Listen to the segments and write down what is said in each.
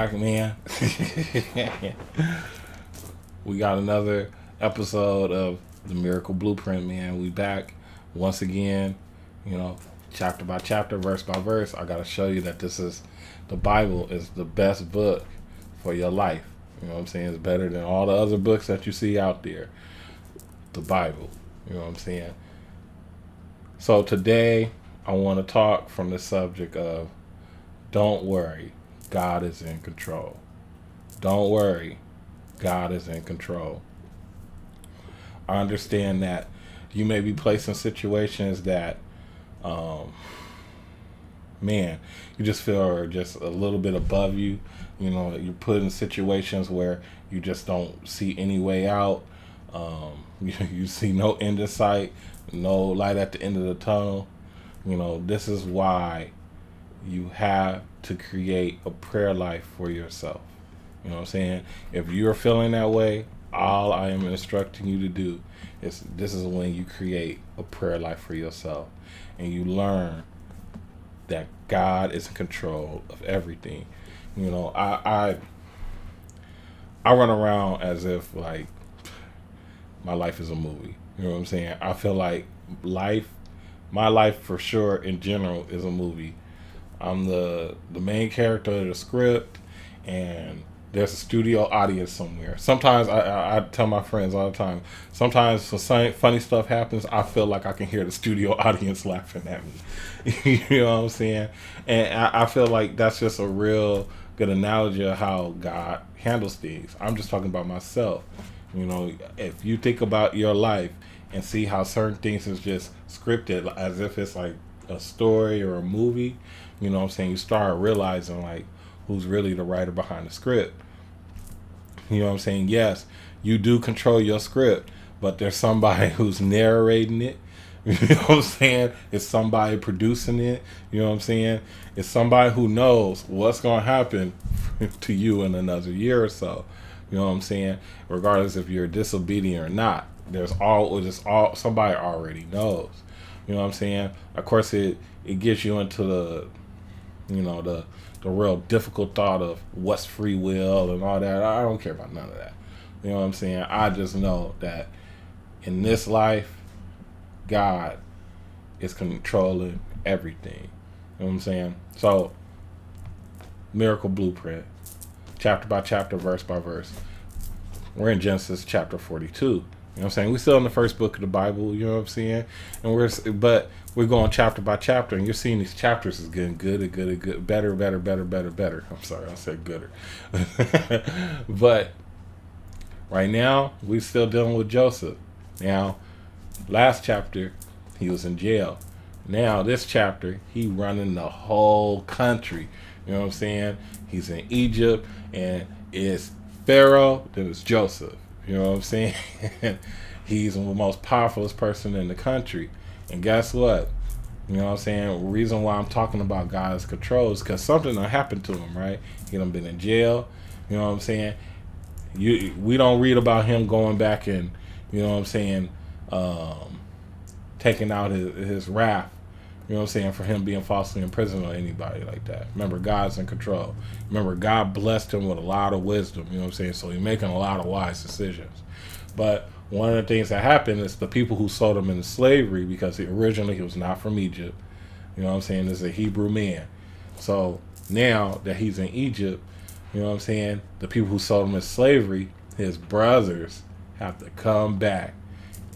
back, man. We got another episode of the Miracle Blueprint, man. We back once again, chapter by chapter, verse by verse. I got to show you that the Bible is the best book for your life. You know what I'm saying? It's better than all the other books that you see out there. The Bible. You know what I'm saying? So today, I want to talk from the subject of don't worry, God is in control. Don't worry, God is in control. I understand that you may be placed in situations that, you just feel are just a little bit above you. You're put in situations where you just don't see any way out. You see no end in sight, no light at the end of the tunnel. This is why you have to create a prayer life for yourself. You know what I'm saying? If you're feeling that way, all I am instructing you to do is this is when you create a prayer life for yourself and you learn that God is in control of everything. I run around as if like my life is a movie. You know what I'm saying? I feel like my life for sure in general is a movie. I'm the main character of the script, and there's a studio audience somewhere. Sometimes I tell my friends all the time, sometimes when funny stuff happens, I feel like I can hear the studio audience laughing at me. You know what I'm saying? And I feel like that's just a real good analogy of how God handles things. I'm just talking about myself. If you think about your life and see how certain things is just scripted as if it's like a story or a movie, you know what I'm saying? You start realizing like who's really the writer behind the script. You know what I'm saying? Yes, you do control your script, but there's somebody who's narrating it. You know what I'm saying? It's somebody producing it. You know what I'm saying? It's somebody who knows what's going to happen to you in another year or so. You know what I'm saying? Regardless if you're disobedient or not, there's all somebody already knows. You know what I'm saying? Of course, it gets you into the real difficult thought of what's free will and all that. I don't care about none of that. You know what I'm saying? I just know that in this life, God is controlling everything. You know what I'm saying? So, Miracle Blueprint, chapter by chapter, verse by verse. We're in Genesis chapter 42. You know what I'm saying? We're still in the first book of the Bible, you know what I'm saying? But we're going chapter by chapter, and you're seeing these chapters is getting good, better. I'm sorry, I said gooder. But right now, we're still dealing with Joseph. Now, last chapter, he was in jail. Now, this chapter, he running the whole country. You know what I'm saying? He's in Egypt, and it's Pharaoh, then it's Joseph. You know what I'm saying? He's the most powerful person in the country. And guess what? You know what I'm saying? The reason why I'm talking about God's control is because something done happened to him, right? He done been in jail. You know what I'm saying? We don't read about him going back and, you know what I'm saying, taking out his wrath. You know what I'm saying? For him being falsely imprisoned or anybody like that. Remember, God's in control. Remember, God blessed him with a lot of wisdom. You know what I'm saying? So he's making a lot of wise decisions. But one of the things that happened is the people who sold him into slavery, because originally he was not from Egypt. You know what I'm saying? Is a Hebrew man. So now that he's in Egypt, you know what I'm saying? The people who sold him into slavery, his brothers, have to come back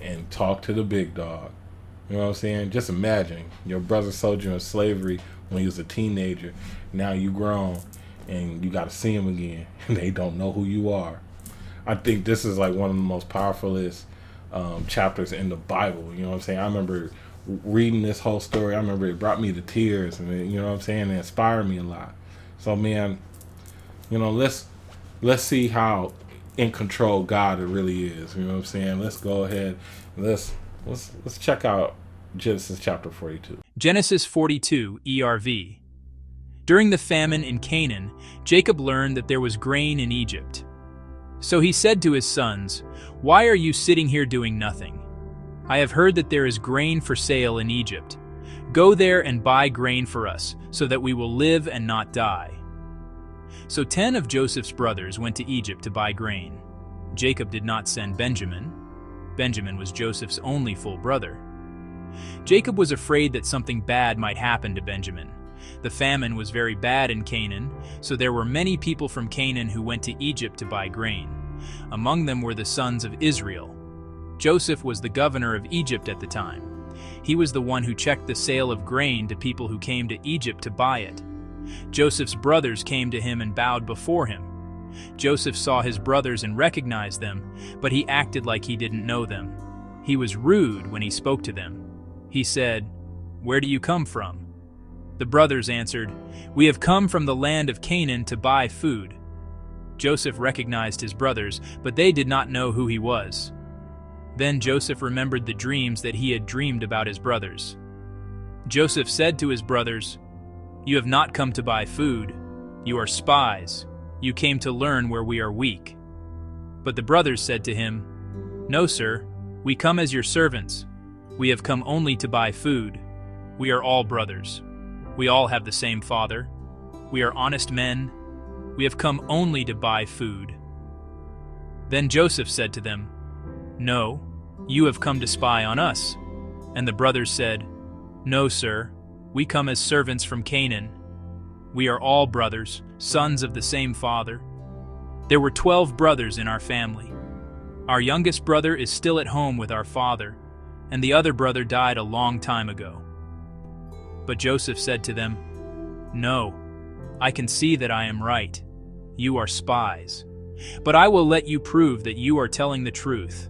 and talk to the big dog. You know what I'm saying? Just imagine your brother sold you in slavery when he was a teenager. Now you grown and you got to see him again, and they don't know who you are. I think this is like one of the most powerfulest chapters in the Bible. You know what I'm saying? I remember reading this whole story. I remember it brought me to tears, and you know what I'm saying? It inspired me a lot. So man, let's see how in control God it really is. You know what I'm saying? Let's go ahead. Let's check out Genesis chapter 42. Genesis 42 ERV. During the famine in Canaan, Jacob learned that there was grain in Egypt. So he said to his sons, "Why are you sitting here doing nothing? I have heard that there is grain for sale in Egypt. Go there and buy grain for us, so that we will live and not die." So 10 of Joseph's brothers went to Egypt to buy grain. Jacob did not send Benjamin. Benjamin was Joseph's only full brother. Jacob was afraid that something bad might happen to Benjamin. The famine was very bad in Canaan, so there were many people from Canaan who went to Egypt to buy grain. Among them were the sons of Israel. Joseph was the governor of Egypt at the time. He was the one who checked the sale of grain to people who came to Egypt to buy it. Joseph's brothers came to him and bowed before him. Joseph saw his brothers and recognized them, but he acted like he didn't know them. He was rude when he spoke to them. He said, "Where do you come from?" The brothers answered, "We have come from the land of Canaan to buy food." Joseph recognized his brothers, but they did not know who he was. Then Joseph remembered the dreams that he had dreamed about his brothers. Joseph said to his brothers, "You have not come to buy food. You are spies. You came to learn where we are weak." But the brothers said to him, "No, sir, we come as your servants. We have come only to buy food. We are all brothers. We all have the same father. We are honest men. We have come only to buy food." Then Joseph said to them, "No, you have come to spy on us." And the brothers said, "No, sir, we come as servants from Canaan. We are all brothers, sons of the same father. There were 12 brothers in our family. Our youngest brother is still at home with our father, and the other brother died a long time ago." But Joseph said to them, "No, I can see that I am right. You are spies. But I will let you prove that you are telling the truth.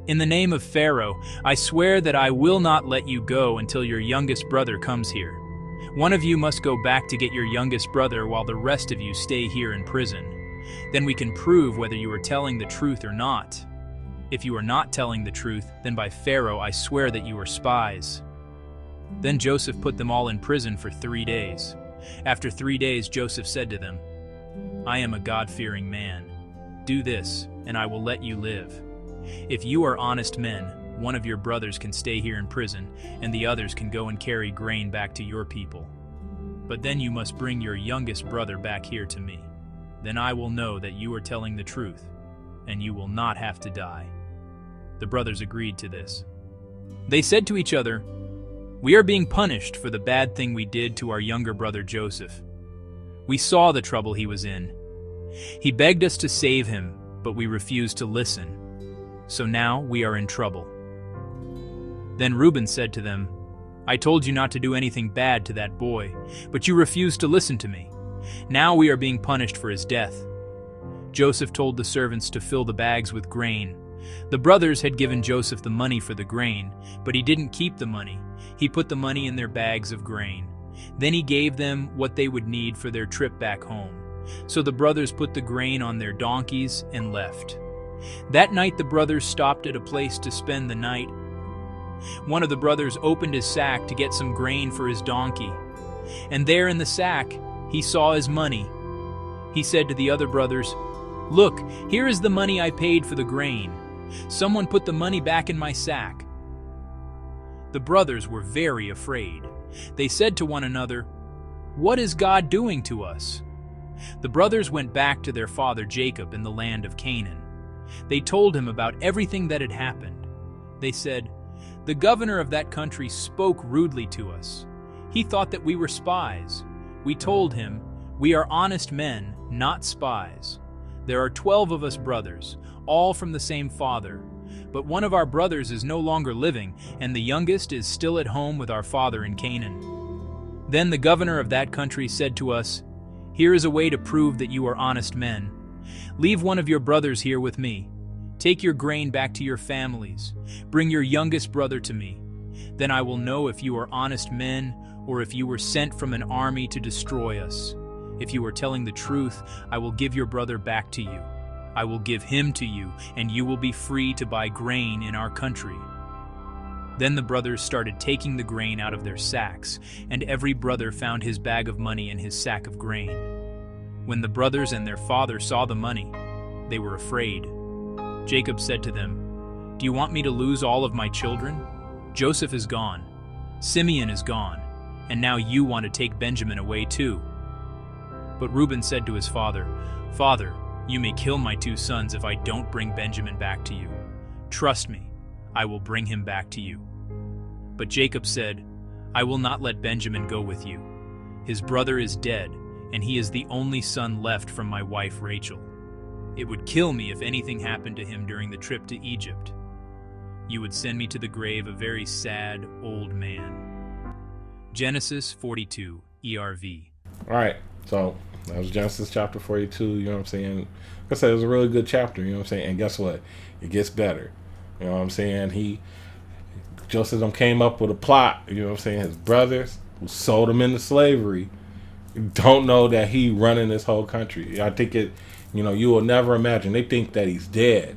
In the name of Pharaoh, I swear that I will not let you go until your youngest brother comes here. One of you must go back to get your youngest brother while the rest of you stay here in prison. Then we can prove whether you are telling the truth or not. If you are not telling the truth, then by Pharaoh I swear that you are spies." Then Joseph put them all in prison for 3 days. After 3 days, Joseph said to them, "I am a God-fearing man. Do this, and I will let you live. If you are honest men, one of your brothers can stay here in prison, and the others can go and carry grain back to your people. But then you must bring your youngest brother back here to me. Then I will know that you are telling the truth, and you will not have to die." The brothers agreed to this. They said to each other, "We are being punished for the bad thing we did to our younger brother Joseph. We saw the trouble he was in. He begged us to save him, but we refused to listen. So now we are in trouble." Then Reuben said to them, "I told you not to do anything bad to that boy, but you refused to listen to me. Now we are being punished for his death." Joseph told the servants to fill the bags with grain. The brothers had given Joseph the money for the grain, but he didn't keep the money. He put the money in their bags of grain. Then he gave them what they would need for their trip back home. So the brothers put the grain on their donkeys and left. That night the brothers stopped at a place to spend the night. One of the brothers opened his sack to get some grain for his donkey, and there in the sack he saw his money. He said to the other brothers, "Look, here is the money I paid for the grain. Someone put the money back in my sack." The brothers were very afraid. They said to one another, "What is God doing to us?" The brothers went back to their father Jacob in the land of Canaan. They told him about everything that had happened. They said, "The governor of that country spoke rudely to us. He thought that we were spies. We told him, 'We are honest men, not spies. There are 12 of us brothers, all from the same father. But one of our brothers is no longer living, and the youngest is still at home with our father in Canaan.' Then the governor of that country said to us, 'Here is a way to prove that you are honest men. Leave one of your brothers here with me. Take your grain back to your families. Bring your youngest brother to me. Then I will know if you are honest men or if you were sent from an army to destroy us. If you are telling the truth, I will give your brother back to you. I will give him to you, and you will be free to buy grain in our country.' Then the brothers started taking the grain out of their sacks, and every brother found his bag of money and his sack of grain. When the brothers and their father saw the money, they were afraid. Jacob said to them, 'Do you want me to lose all of my children? Joseph is gone, Simeon is gone, and now you want to take Benjamin away too.' But Reuben said to his father, "Father, you may kill my 2 sons if I don't bring Benjamin back to you. Trust me, I will bring him back to you." But Jacob said, "I will not let Benjamin go with you. His brother is dead, and he is the only son left from my wife Rachel. It would kill me if anything happened to him during the trip to Egypt. You would send me to the grave a very sad old man." Genesis 42, ERV. All right, so that was Genesis chapter 42, you know what I'm saying? Like I said, it was a really good chapter, you know what I'm saying? And guess what? It gets better. You know what I'm saying? Joseph came up with a plot, you know what I'm saying? His brothers who sold him into slavery don't know that he running this whole country. I think you will never imagine. They think that he's dead.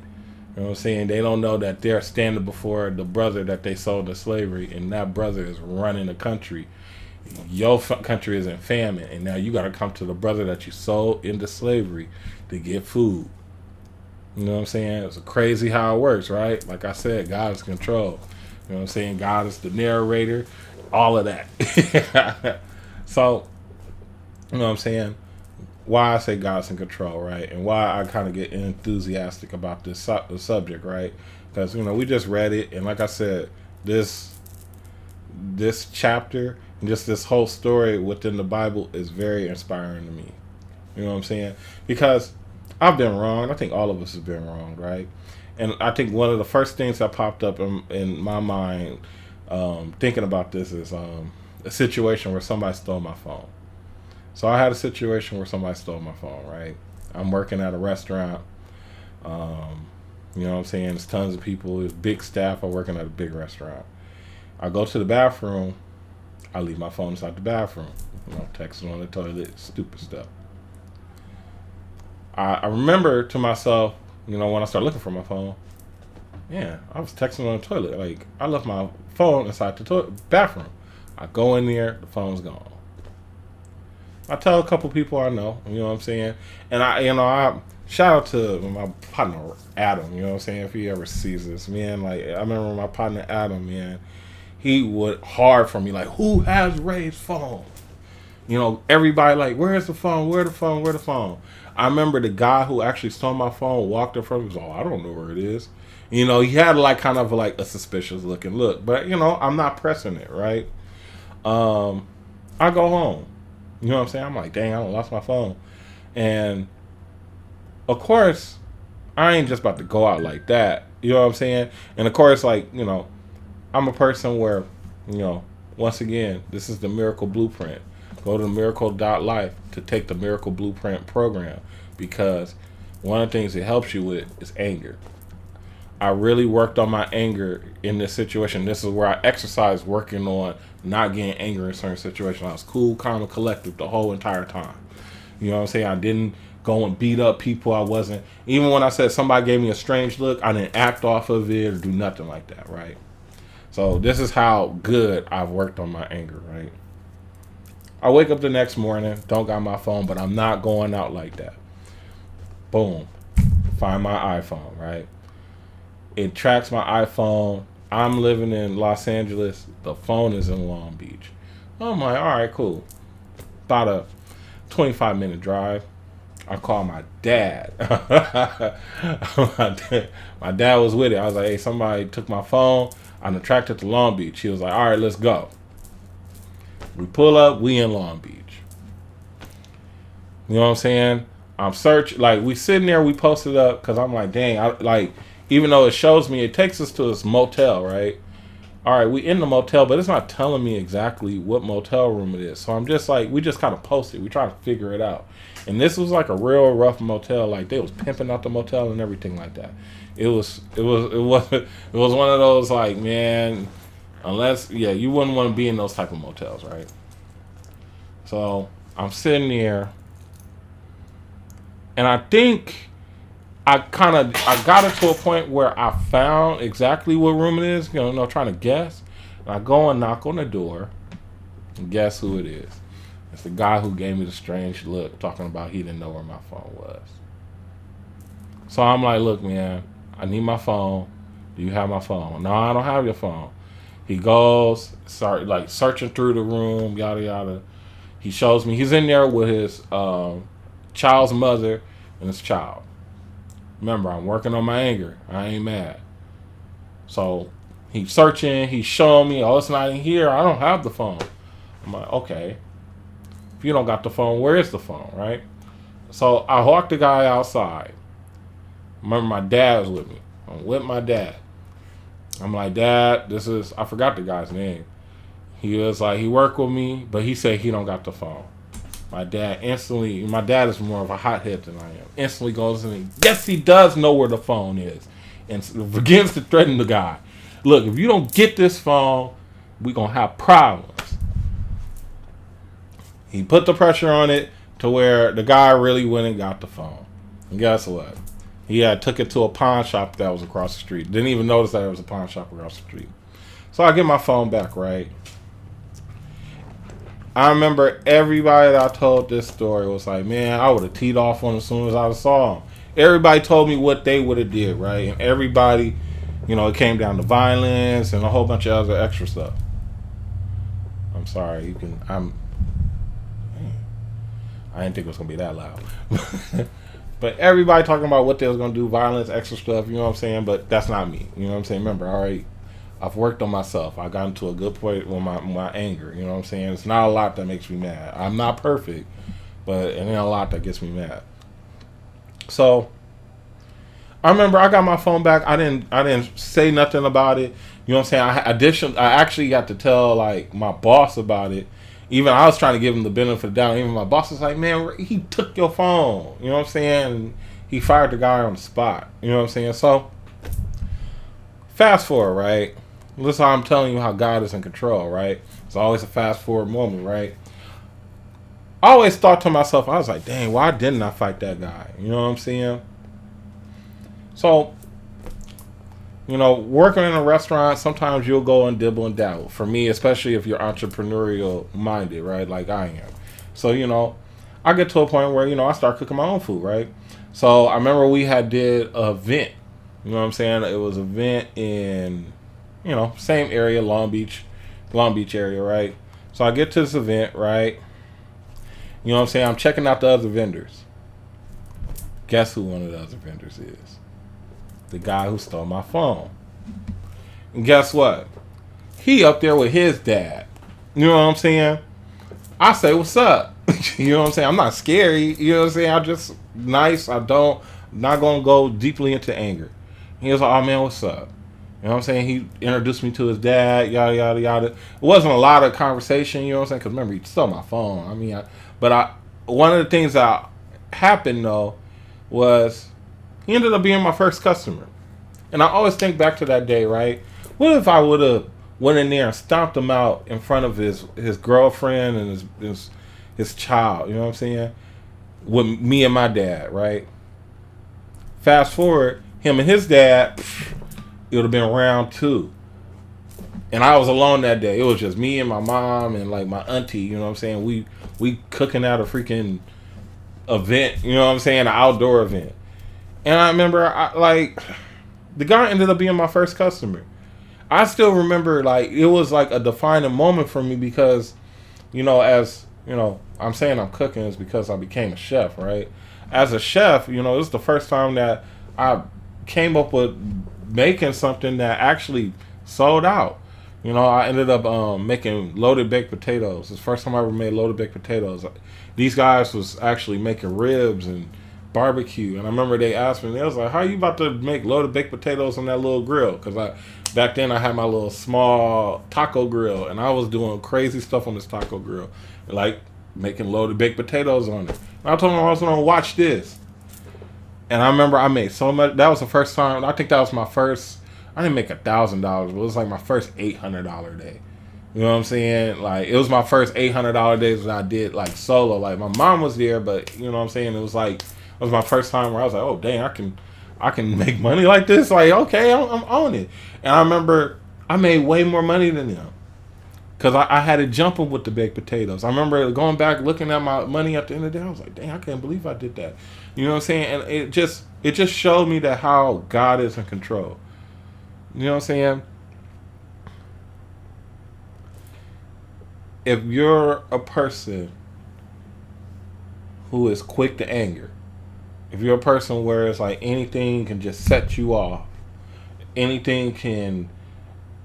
You know what I'm saying? They don't know that they're standing before the brother that they sold to slavery, and that brother is running the country. Your country is in famine, and now you got to come to the brother that you sold into slavery to get food. You know what I'm saying? It's crazy how it works, right? Like I said, God is in control. You know what I'm saying? God is the narrator, all of that. So, you know what I'm saying? Why I say God's in control, right? And why I kind of get enthusiastic about this subject, right? Because, we just read it, and like I said, this chapter and just this whole story within the Bible is very inspiring to me. You know what I'm saying? Because I've been wrong. I think all of us have been wrong, right? And I think one of the first things that popped up in my mind thinking about this is a situation where somebody stole my phone. So I had a situation where somebody stole my phone, right? I'm working at a restaurant. You know what I'm saying? There's tons of people. There's big staff. I'm working at a big restaurant. I go to the bathroom. I leave my phone inside the bathroom. Texting on the toilet, stupid stuff. I remember to myself, when I started looking for my phone, I was texting on the toilet. Like, I left my phone inside the bathroom. I go in there, the phone's gone. I tell a couple people I know, you know what I'm saying? And I shout out to my partner, Adam, you know what I'm saying? If he ever sees this, man, like, I remember my partner, Adam, man, he would hard for me, like, who has Ray's phone? Everybody like, where's the phone? Where the phone? Where the phone? I remember the guy who actually stole my phone walked up from me, was I don't know where it is. He had like kind of like a suspicious looking look, but I'm not pressing it, right? I go home. You know what I'm saying? I'm like, dang, I lost my phone. And of course, I ain't just about to go out like that. You know what I'm saying? And of course, like, I'm a person where, once again, this is the Miracle Blueprint. Go to miracle.life to take the Miracle Blueprint program, because one of the things it helps you with is anger. I really worked on my anger in this situation. This is where I exercised working on not getting angry in certain situations. I was cool, calm, and collective the whole entire time. You know what I'm saying? I didn't go and beat up people. I wasn't, even when I said somebody gave me a strange look, I didn't act off of it or do nothing like that, right? So this is how good I've worked on my anger, right? I wake up the next morning, don't got my phone, but I'm not going out like that. Boom. Find my iPhone, right? It tracks my iPhone. I'm living in Los Angeles. The phone is in Long Beach. I'm like, all right, cool. About a 25-minute drive. I call my dad. My dad was with it. I was like, hey, somebody took my phone. I'm attracted to Long Beach. He was like, all right, let's go. We pull up. We in Long Beach. You know what I'm saying? I'm searching. Like, we sitting there. We posted up because I'm like, dang, even though it shows me, it takes us to this motel, right? All right, we in the motel, but it's not telling me exactly what motel room it is. So I'm just like, we just kind of posted. We try to figure it out. And this was like a real rough motel. Like, they was pimping out the motel and everything like that. It was one of those, like, man, unless, you wouldn't want to be in those type of motels, right? So I'm sitting there, and I think I got it to a point where I found exactly what room it is, trying to guess. And I go and knock on the door, and guess who it is? It's the guy who gave me the strange look, talking about he didn't know where my phone was. So I'm like, look, man, I need my phone. Do you have my phone? No, I don't have your phone. He goes, searching through the room, yada, yada. He shows me he's in there with his child's mother and his child. Remember, I'm working on my anger. I ain't mad. So he's searching. He's showing me, oh, it's not in here. I don't have the phone. I'm like, okay. If you don't got the phone, where is the phone, right? So I walk the guy outside. Remember, my dad was with me. I'm with my dad. I'm like, Dad, I forgot the guy's name. He was like, he worked with me, but he said he don't got the phone. My dad is more of a hothead than I am. Instantly goes in, yes, he does know where the phone is. And begins to threaten the guy. Look, if you don't get this phone, we're going to have problems. He put the pressure on it to where the guy really went and got the phone. And guess what? He took it to a pawn shop that was across the street. Didn't even notice that it was a pawn shop across the street. So I get my phone back, right? I remember everybody that I told this story was like, man, I would have teed off on him as soon as I saw him. Everybody told me what they would have did, right? And everybody, it came down to violence and a whole bunch of other extra stuff. I'm sorry, I didn't think it was going to be that loud. But everybody talking about what they was going to do, violence, extra stuff, you know what I'm saying? But that's not me, you know what I'm saying? Remember, all right, I've worked on myself. I got into a good point with my anger, you know what I'm saying? It's not a lot that makes me mad. I'm not perfect, but it ain't a lot that gets me mad. So I remember I got my phone back. I didn't say nothing about it. You know what I'm saying? I actually got to tell like my boss about it. Even I was trying to give him the benefit of the doubt. Even my boss was like, man, he took your phone. You know what I'm saying? And he fired the guy on the spot. You know what I'm saying? So fast forward, right? This is how I'm telling you how God is in control, right? It's always a fast forward moment, right? I always thought to myself, I was like, dang, why didn't I fight that guy? You know what I'm saying? So, working in a restaurant, sometimes you'll go and dibble and dabble. For me, especially if you're entrepreneurial minded, right? Like I am. So, I get to a point where, I start cooking my own food, right? So I remember we did an event. You know what I'm saying? It was an event in, same area, Long Beach area, right? So I get to this event, right? You know what I'm saying? I'm checking out the other vendors. Guess who one of the other vendors is? The guy who stole my phone. And guess what? He up there with his dad. You know what I'm saying? I say, what's up? You know what I'm saying? I'm not scary. You know what I'm saying? I'm just nice. I'm not going to go deeply into anger. He was like, oh, man, what's up? You know what I'm saying? He introduced me to his dad, yada, yada, yada. It wasn't a lot of conversation, you know what I'm saying? Because remember, he stole my phone. One of the things that happened, though, was he ended up being my first customer. And I always think back to that day, right? What if I would have went in there and stomped him out in front of his girlfriend and his child, you know what I'm saying? With me and my dad, right? Fast forward, him and his dad, it would have been round 2. And I was alone that day. It was just me and my mom and like my auntie, you know what I'm saying? We cooking out a freaking event, you know what I'm saying? An outdoor event. And I remember, the guy ended up being my first customer. I still remember, it was like a defining moment for me because, I'm saying I'm cooking is because I became a chef, right? As a chef, it was the first time that I came up with making something that actually sold out. I ended up making loaded baked potatoes. It's the first time I ever made loaded baked potatoes. These guys was actually making ribs and barbecue, and I remember they asked me, they was like, how you about to make loaded baked potatoes on that little grill? Because back then I had my little small taco grill, and I was doing crazy stuff on this taco grill, like making loaded baked potatoes on it. And I told them I was going to watch this. And I remember I made so much. That was the first time. I think that was my first. I didn't make $1,000, but it was like my first $800 day. You know what I'm saying? Like, it was my first $800 days that I did like solo. Like, my mom was there, but you know what I'm saying? It was my first time where I was like, oh dang, I can make money like this. Like, okay, I'm on it. And I remember I made way more money than them because I had it jumping with the baked potatoes. I remember going back looking at my money at the end of the day. I was like, dang, I can't believe I did that. You know what I'm saying? And it just showed me that how God is in control. You know what I'm saying? If you're a person who is quick to anger. If you're a person where it's like anything can just set you off, anything can,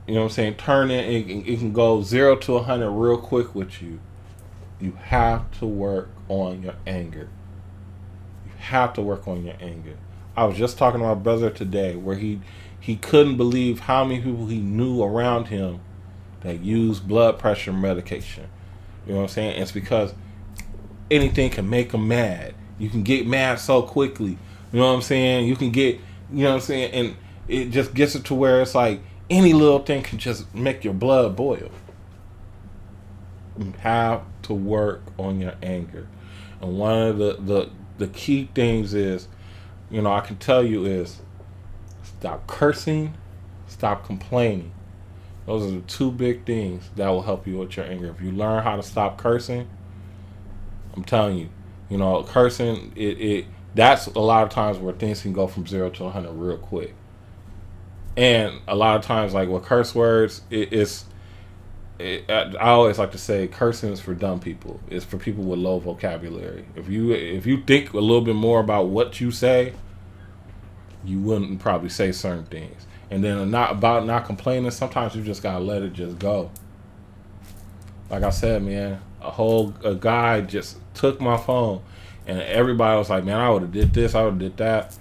you know what I'm saying, turn it can go 0 to 100 real quick with you. You have to work on your anger. You have to work on your anger. I was just talking to my brother today where he couldn't believe how many people he knew around him that use blood pressure medication. You know what I'm saying? It's because anything can make them mad. You can get mad so quickly. You know what I'm saying? You can get, you know what I'm saying? And it just gets it to where it's like any little thing can just make your blood boil. You have to work on your anger. And one of the key things is, you know, I can tell you is stop cursing, stop complaining. Those are the two big things that will help you with your anger. If you learn how to stop cursing, I'm telling you, you know, cursing, that's a lot of times where things can go from 0 to 100 real quick. And a lot of times, like with curse words, I always like to say cursing is for dumb people. It's for people with low vocabulary. If you think a little bit more about what you say, you wouldn't probably say certain things. And then not complaining, sometimes you just gotta let it just go. Like I said, man, a guy just took my phone, and everybody was like, man, I would have did this, I would have did that.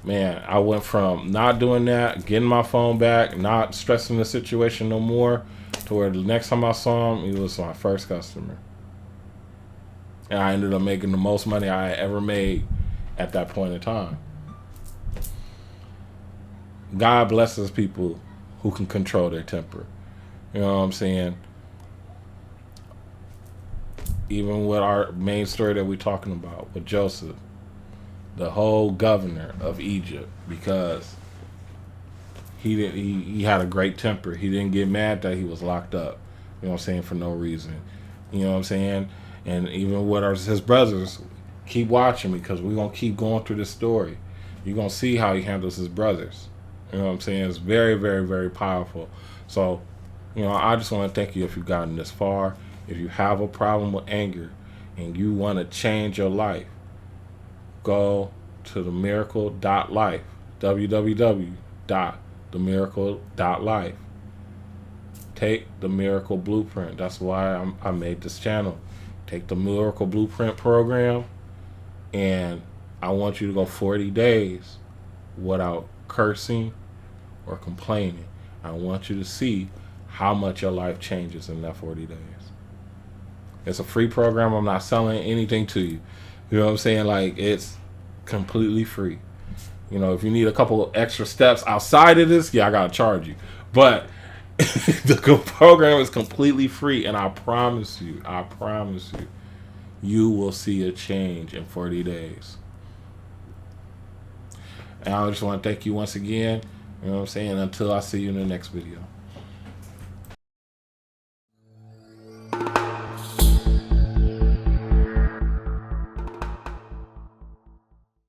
Man, I went from not doing that, getting my phone back, not stressing the situation no more, to where the next time I saw him, he was my first customer. And I ended up making the most money I ever made at that point in time. God blesses people who can control their temper. You know what I'm saying? Even with our main story that we're talking about with Joseph, the whole governor of Egypt, because he had a great temper. He didn't get mad that he was locked up. You know what I'm saying? For no reason. You know what I'm saying? And even with his brothers, keep watching, because we're going to keep going through this story. You're going to see how he handles his brothers. You know what I'm saying? It's very, very, very powerful. So, you know, I just want to thank you if you've gotten this far. If you have a problem with anger and you want to change your life, go to themiracle.life, www.themiracle.life. Take the Miracle Blueprint. That's why I made this channel. Take the Miracle Blueprint program, and I want you to go 40 days without cursing or complaining. I want you to see how much your life changes in that 40 days. It's a free program. I'm not selling anything to you. You know what I'm saying? Like, it's completely free. You know, if you need a couple of extra steps outside of this, yeah, I gotta charge you. But the program is completely free, and I promise you, you will see a change in 40 days. And I just want to thank you once again. You know what I'm saying? Until I see you in the next video.